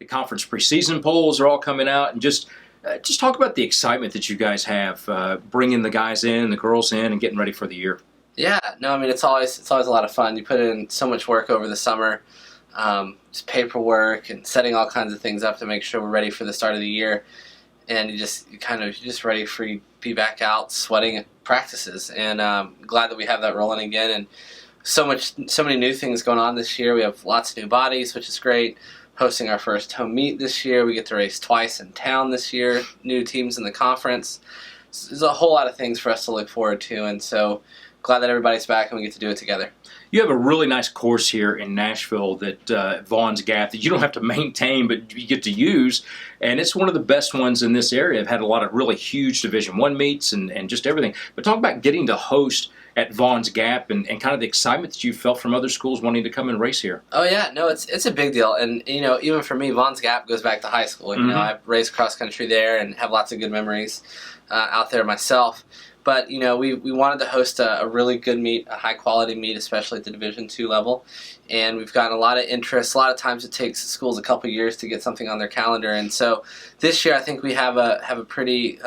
The conference preseason polls are all coming out, and just talk about the excitement that you guys have, bringing the guys in, the girls in, and getting ready for the year. Yeah, no, I mean it's always a lot of fun. You put in so much work over the summer, just paperwork and setting all kinds of things up to make sure we're ready for the start of the year, and you're just ready for you to be back out sweating at practices. And glad that we have that rolling again, and so many new things going on this year. We have lots of new bodies, which is great. Hosting our first home meet this year. We get to race twice in town this year. New teams in the conference. So there's a whole lot of things for us to look forward to, and so glad that everybody's back and we get to do it together. You have a really nice course here in Nashville that Vaughn's Gap that you don't have to maintain, but you get to use, and it's one of the best ones in this area. I've had a lot of really huge Division I meets and just everything. But talk about getting to host at Vaughn's Gap and kind of the excitement that you felt from other schools wanting to come and race here. Oh yeah, no, it's a big deal, and even for me, Vaughn's Gap goes back to high school. I've raced cross country there and have lots of good memories out there myself. But we wanted to host a really good meet, a high quality meet, especially at the Division II level, and we've gotten a lot of interest. A lot of times it takes schools a couple years to get something on their calendar, and so this year I think we have a pretty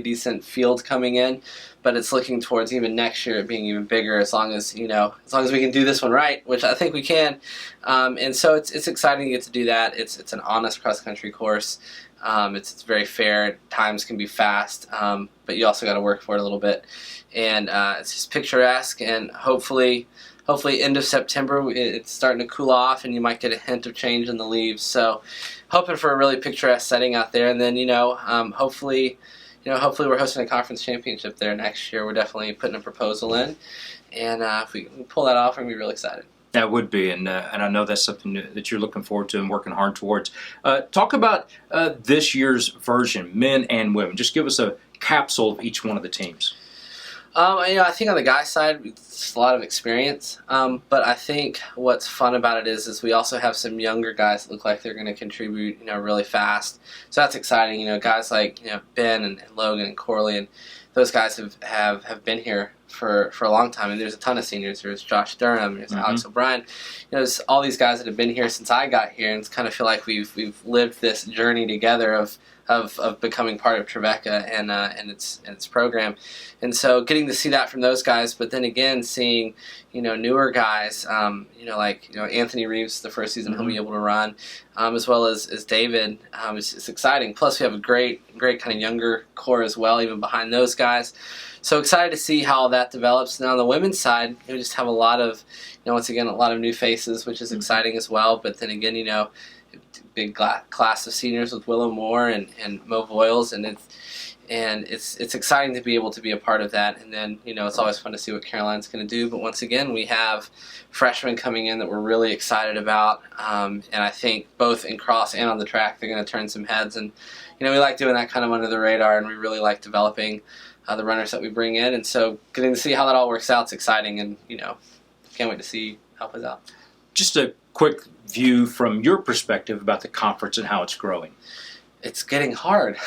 decent field coming in. But it's looking towards even next year it being even bigger, as long as we can do this one right, which I think we can. And so it's exciting to get to do that. It's an honest cross country course. It's very fair. Times can be fast, but you also got to work for it a little bit. And it's just picturesque, and hopefully end of September it's starting to cool off, and you might get a hint of change in the leaves. So hoping for a really picturesque setting out there, and then hopefully we're hosting a conference championship there next year. We're definitely putting a proposal in, and if we can pull that off, we're going to be real excited. That would be, and I know that's something that you're looking forward to and working hard towards. Talk about this year's version, men and women. Just give us a capsule of each one of the teams. I think on the guys' side, it's a lot of experience. But I think what's fun about it is we also have some younger guys that look like they're going to contribute, really fast. So that's exciting. Guys like Ben and Logan and Corley, and those guys have been here for a long time. And there's a ton of seniors. There's Josh Durham. There's Alex O'Brien. There's all these guys that have been here since I got here, and it's kind of feel like we've lived this journey together of becoming part of Trevecca and its program, and so getting to see that from those guys, but then again seeing newer guys, like Anthony Reeves, the first season he'll be able to run, as well as David. It's exciting. Plus we have a great kind of younger core as well, even behind those guys. So excited to see how that develops. Now on the women's side, we just have a lot of once again a lot of new faces, which is exciting as well. But then again, big class of seniors with Willow Moore and Mo Voiles, and it's exciting to be able to be a part of that. And then it's always fun to see what Caroline's going to do. But once again, we have freshmen coming in that we're really excited about, and I think both in cross and on the track they're going to turn some heads. And we like doing that kind of under the radar, and we really like developing the runners that we bring in. And so getting to see how that all works out is exciting, and can't wait to see how it plays out. Just a quick view from your perspective about the conference and how it's growing. It's getting hard,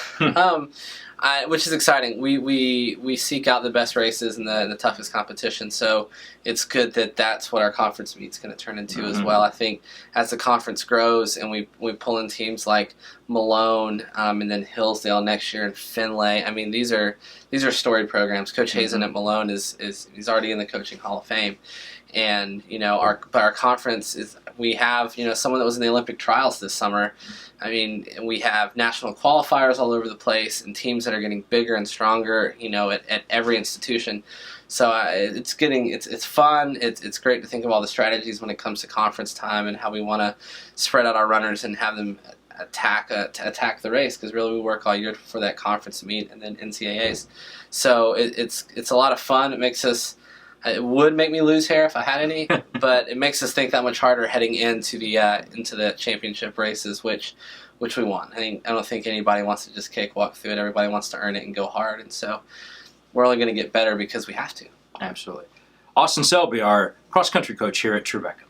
which is exciting. We seek out the best races and the toughest competition, so it's good that that's what our conference meet's going to turn into as well. I think as the conference grows and we pull in teams like Malone and then Hillsdale next year and Finlay. I mean, these are storied programs. Coach Hazen at Malone he's already in the Coaching Hall of Fame. And our conference is, we have someone that was in the Olympic trials this summer. I mean, we have national qualifiers all over the place and teams that are getting bigger and stronger at every institution. So it's fun. It's great to think of all the strategies when it comes to conference time and how we want to spread out our runners and have them attack the race, because really we work all year for that conference meet and then NCAAs. So it's a lot of fun. It would make me lose hair if I had any, but it makes us think that much harder heading into the championship races, which we want. I don't think anybody wants to just cakewalk through it. Everybody wants to earn it and go hard, and so we're only going to get better because we have to. Absolutely. Austin Selby, our cross-country coach here at Trevecca.